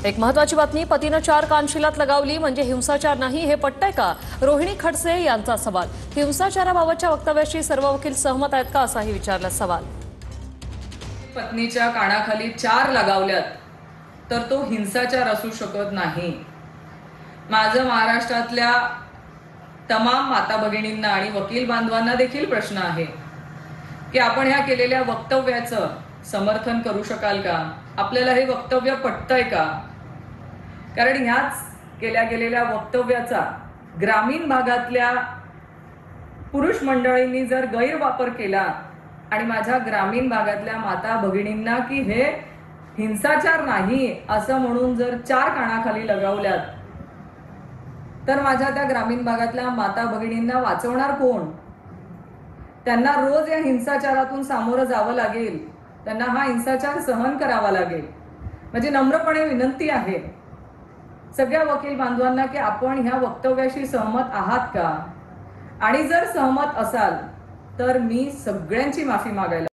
एक महत्वाची बातमी, पतीनं 4 कानशिलात लगावली म्हणजे हिंसाचार नाही, हे पटतंय का? रोहिणी खडसे यांचा सवाल. हिंसाचाराबाबतच्या वक्तव्याशी सर्व वकील सहमत आहेत का, असाही विचारला सवाल. पत्नीच्या कानाखाली 4 लगावल्यात तर तो हिंसाचार असू शकत नाही. माझं महाराष्ट्रातल्या तमाम माता भगिनींना आणि वकील बांधवांना देखील प्रश्न आहे की आपण ह्या केलेल्या वक्तव्याचं समर्थन करू शकाल का? आपल्याला हे वक्तव्य पटतंय का? कारण ह्याच केल्या गेलेल्या वक्तव्याचा ग्रामीण भागातल्या पुरुष मंडळींनी जर गैरवापर केला आणि माझ्या ग्रामीण भागातल्या माता भगिनींना की हे हिंसाचार नाही असं म्हणून जर 4 कानाखाली लगावल्यात, तर माझ्या त्या ग्रामीण भागातल्या माता भगिनींना वाचवणार कोण? त्यांना रोज या हिंसाचारातून सामोरं जावं लागेल, त्यांना हा हिंसाचार सहन करावा लागेल. म्हणजे नम्रपणे विनंती आहे सगळ्या वकील बांधवांना की आपण ह्या वक्तव्याशी सहमत आहात का? आणि जर सहमत असाल तर मी सगळ्यांची माफी मागायला